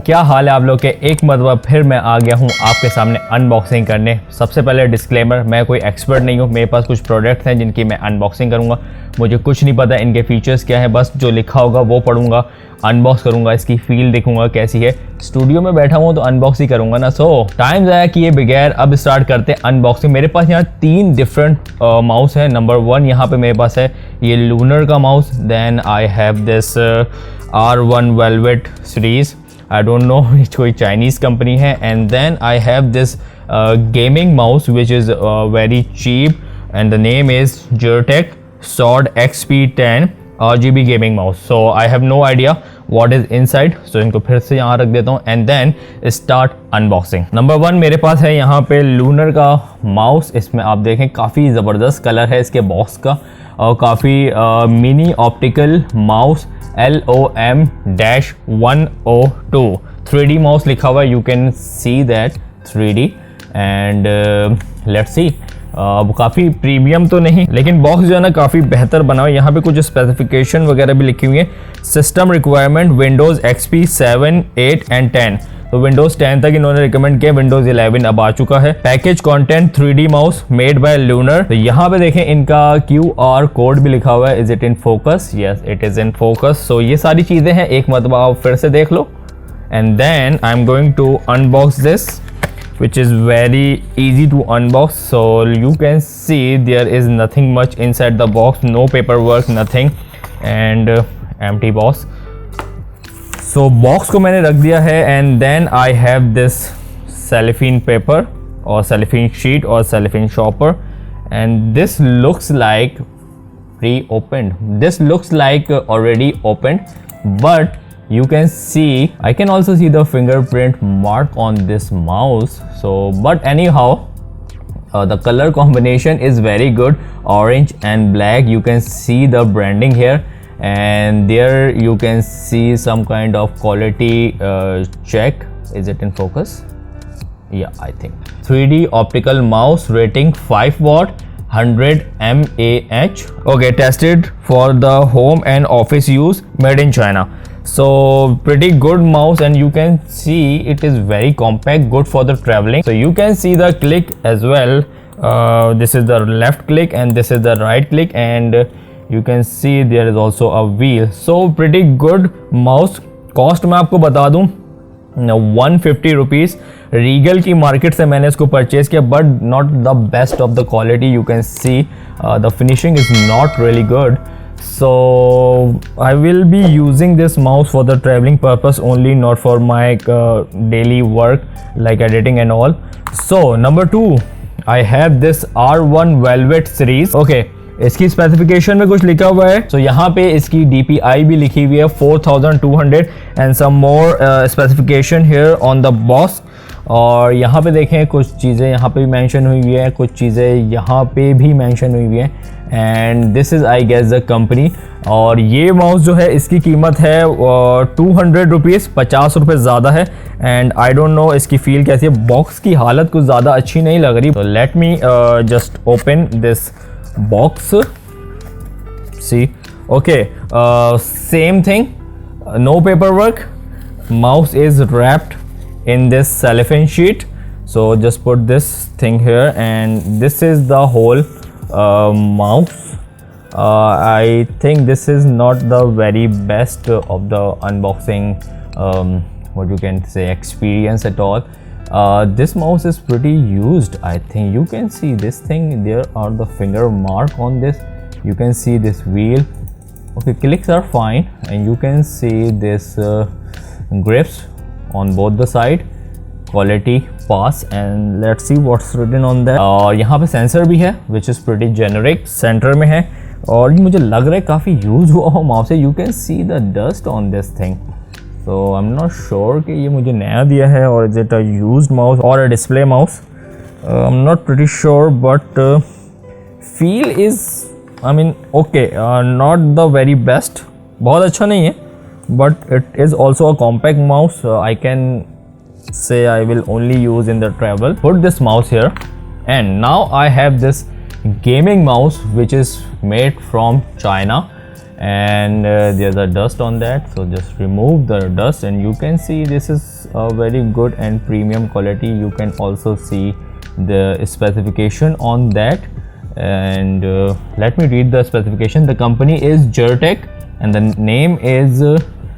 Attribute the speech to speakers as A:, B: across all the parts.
A: क्या हाल है आप लोग के। एक मरतबा फिर मैं आ गया हूँ आपके सामने अनबॉक्सिंग करने। सबसे पहले डिस्क्लेमर, मैं कोई एक्सपर्ट नहीं हूँ, मेरे पास कुछ प्रोडक्ट्स हैं जिनकी मैं अनबॉक्सिंग करूँगा। मुझे कुछ नहीं पता इनके फीचर्स क्या है, बस जो लिखा होगा वो पढ़ूंगा, अनबॉक्स करूँगा, इसकी फील देखूंगा कैसी है। स्टूडियो में बैठा हूँ तो अनबॉक्स ही करूँगा ना। सो टाइम ज़ाया किए बगैर अब स्टार्ट करते हैं अनबॉक्सिंग। मेरे पास यहाँ 3 डिफरेंट माउस है। नंबर 1 यहाँ पे मेरे पास है ये लूनर का mouse. Then I have this R1 velvet series, I don't know कोई चाइनीज़ कंपनी है। And then I have this gaming mouse which is very cheap and the name is Geartech Sword XP10 RGB gaming mouse. So I have no idea what is inside, so इनको फिर से यहाँ रख देता हूँ and then start unboxing. Number 1 मेरे पास है यहाँ पे लूनर का माउस। इसमें आप देखें काफ़ी ज़बरदस्त कलर है इसके बॉक्स का और काफ़ी mini optical mouse LOM-102 3D mouse लिखा हुआ है, you can see that 3D and let's see. अब काफ़ी प्रीमियम तो नहीं, लेकिन बॉक्स जो है ना काफ़ी बेहतर बना हुआ है। यहाँ पे कुछ स्पेसिफिकेशन वगैरह भी लिखी हुई है। System requirement Windows XP 7, 8 and 10, तो विंडोज़ 10 तक इन्होंने रिकमेंड किया, विंडोज़ 11 अब आ चुका है। Package content 3D mouse made by lunar. तो यहाँ पे देखें इनका QR कोड भी लिखा हुआ है। Is it in focus? Yes, it is in focus. So ये सारी चीज़ें हैं, एक मरतबा आप फिर से देख लो and then I am going to unbox this which is very easy to unbox. So you can see there is nothing much inside the box, no paperwork, nothing, and empty box. So box को मैंने रख दिया है and then I have this cellophane paper or cellophane sheet or cellophane shopper, and this looks like pre-opened. This looks like already opened, but you can see, I can also see the fingerprint mark on this mouse. So but anyhow the color combination is very good, orange and black. You can see the branding here and there you can see some kind of quality check. Is it in focus? Yeah, I think 3D optical mouse, rating 5 watt, 100 mAh. Okay, tested for the home and office use, made in China. So pretty good mouse and you can see it is very compact, good for the traveling. So you can see the click as well. This is the left click and this is the right click, and you can see there is also a wheel. So pretty good mouse. Cost मैं आपको बता दूं 150 rupees. Regal की market से मैंने इसको purchase किया, but not the best of the quality. You can see the finishing is not really good. So I will be using this mouse for the traveling purpose only, not for my daily work like editing and all. So number 2 I have this R1 Velvet series. Okay, इसकी specification में कुछ लिखा हुआ है। तो यहाँ पे इसकी DPI भी लिखी हुई है 4200 and some more specification here on the box. और यहाँ पे देखें कुछ चीज़ें यहाँ पे भी मेंशन हुई हुई है, कुछ चीज़ें यहाँ पे भी मेंशन हुई हुई है and this is I guess the company. और ये माउस जो है इसकी कीमत है 200 रुपीज़, 50 रुपये ज़्यादा है एंड आई डोंट नो इसकी फील कैसी है। बॉक्स की हालत कुछ ज़्यादा अच्छी नहीं लग रही। तो let me just open this box. See, okay, same thing, no paperwork. Mouse is wrapped in this cellophane sheet, so just put this thing here and this is the whole mouse. I think this is not the very best of the unboxing what you can say experience at all. This mouse is pretty used. I think you can see this thing, there are the finger mark on this. You can see this wheel. Okay, clicks are fine and you can see this grips on both the side, quality pass, and let's see what's written on that. और यहाँ पे sensor भी है which is pretty generic, centre में है और ये मुझे लग रहा है काफ़ी यूज हुआ हो माउस है। You can see the dust on this thing. So I'm not sure कि ये मुझे नया दिया है और is it a used mouse or a display mouse. I'm not pretty sure, but feel is, I mean, okay, not the very best. बहुत अच्छा नहीं है, but it is also a compact mouse. I can say I will only use in the travel. Put this mouse here, and now I have this gaming mouse which is made from China. and there's a dust on that, so just remove the dust and you can see this is a very good and premium quality. You can also see the specification on that, and let me read the specification. The company is Jertec and the name is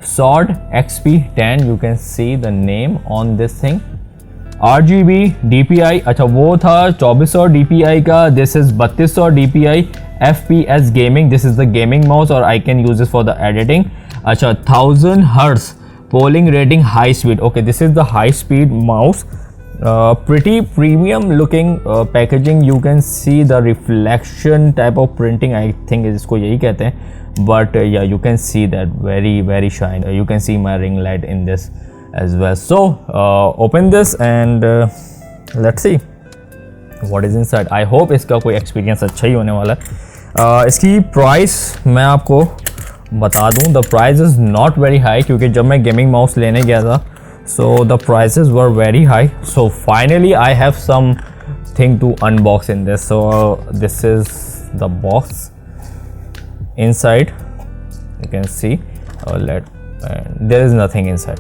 A: Sword XP10. you can see the name on this thing. RGB DPI, अच्छा वो था 2400 DPI का, this is 3200 DPI. FPS gaming, this is the gaming mouse or I can use this for the editing. अच्छा 1000 Hz polling rating high speed. Okay, this is the high speed mouse. Pretty premium looking packaging. You can see the reflection type of printing, I think इसको यही कहते हैं, but yeah, you can see that very shine. You can see my ring light in this as well. So open this and let's see what is inside. I hope इसका कोई experience अच्छा ही होने वाला है. इसकी प्राइस मैं आपको बता दूं, the price is not very high, क्योंकि जब मैं गेमिंग माउस लेने गया था so the prices were very high. So finally I have something to unbox in this. So this is the box inside, you can see there is nothing inside.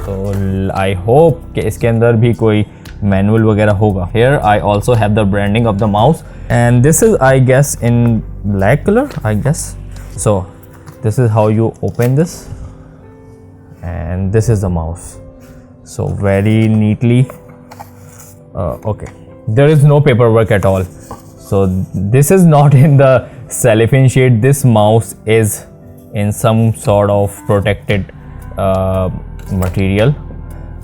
A: तो I hope कि इसके अंदर भी कोई manual वगैरह होगा. Here I also have the branding of the mouse and this is I guess in black color, I guess. So this is how you open this and this is the mouse. So very neatly, okay, there is no paperwork at all. So this is not in the cellophane sheet. This mouse is in some sort of protected material.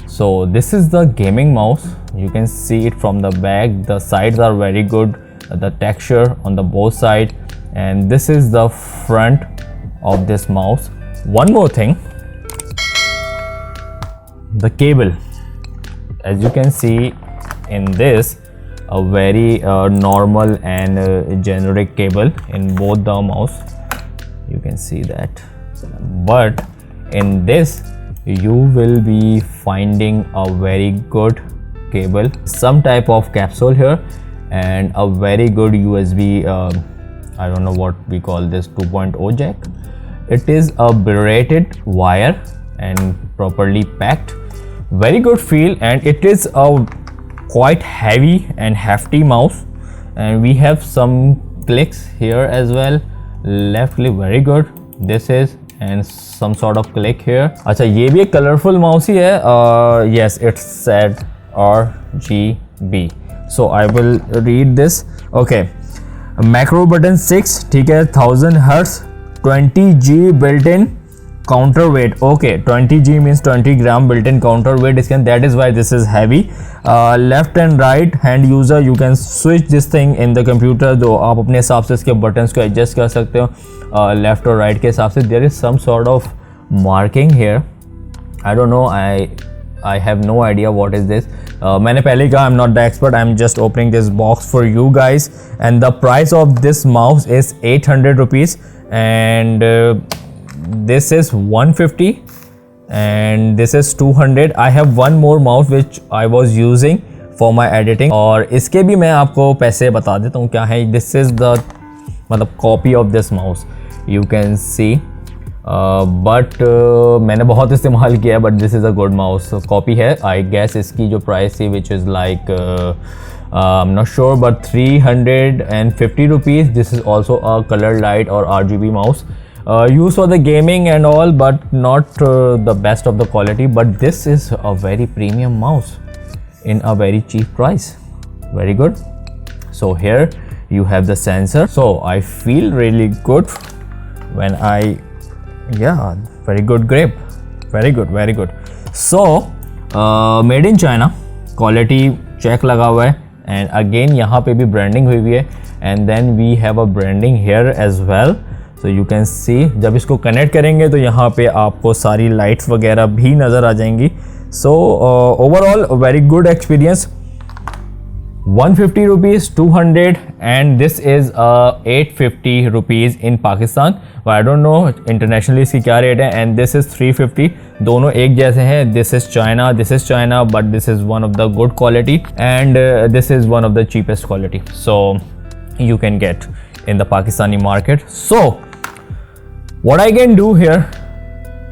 A: So this is the gaming mouse. You can see it from the back. The sides are very good, the texture on the both side, and this is the front of this mouse. One more thing, the cable, as you can see in this, a very normal and generic cable in both the mouse. You can see that, but in this you will be finding a very good cable, some type of capsule here, and a very good USB, I don't know what we call this, 2.0 jack. It is a braided wire and properly packed. Very good feel, and it is a quite heavy and hefty mouse, and we have some clicks here as well. Left click very good, this is, and some sort of click here. अच्छा ये भी एक colourful mouse ही है. Yes, it's said RGB. So I will read this. Okay, macro button 6, ठीक है, 1000 Hz, 20G built-in counterweight. Okay, 20G means 20 gram built-in counterweight. That is why this is heavy. Left and right hand user, you can switch this thing in the computer. तो आप अपने हिसाब से इसके buttons को adjust कर सकते हो left और right के हिसाब से. There is some sort of marking here. I don't know. I have no idea what is this. मैंने पहले कहा I'm not the expert. I'm just opening this box for you guys. And the price of this mouse is 800 rupees. And this is 150. And this is 200. I have one more mouse which I was using for my editing. और इसके भी मैं आपको पैसे बता देता हूँ क्या है. This is the मतलब copy of this mouse. You can see. But मैंने बहुत इस्तेमाल किया है, but this is a good mouse. Copy है आई गेस. इसकी जो प्राइस थी which is like I am not sure but 350 rupees. This is also a colour light और RGB mouse used for the gaming and all, but not the best of the quality. But this is a very premium mouse in a very cheap price. Very good. So here you have the sensor. So I feel really good when yeah, very good grip, very good. So made in China, quality check लगा हुआ है, and again यहाँ पे भी branding हुई हुई है, and then we have a branding here as well. So you can see जब इसको कनेक्ट करेंगे तो यहाँ पे आपको सारी लाइट्स वगैरह भी नज़र आ जाएंगी. So overall very good experience. 150 rupees, 200, and this is 850 rupees in Pakistan. But I don't know internationally इसकी क्या रेट है. And this is 350. दोनों एक जैसे हैं. This is China, but this is one of the good quality, and this is one of the cheapest quality. So you can get in the Pakistani market. So what I can do here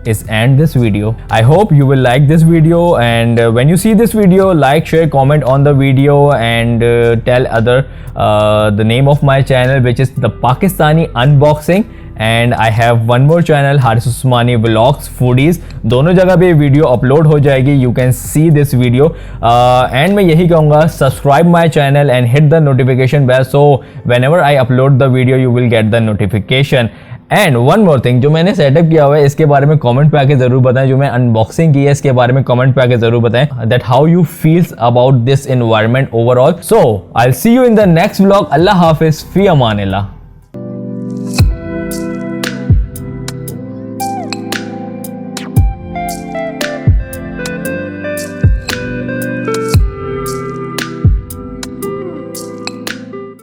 A: is end this video. I hope you will like this video, and when you see this video, like, share, comment on the video, and tell other the name of my channel, which is the Pakistani Unboxing, and I have one more channel, Haris Usmani Vlogs Foodies. दोनों जगह पे video upload हो जाएगी. You can see this video, and मैं यही कहूँगा, subscribe my channel and hit the notification bell, so whenever I upload the video you will get the notification. And one more thing, जो मैंने setup किया हुआ है इसके बारे में कमेंट पे आके जरूर बताएं. जो मैं अनबॉक्सिंग की है इसके बारे में कमेंट पे आके जरूर बताएं that how you feels about this environment overall. So I will see you in the next vlog. अल्लाह हाफिज, फी अमानिल्लाह.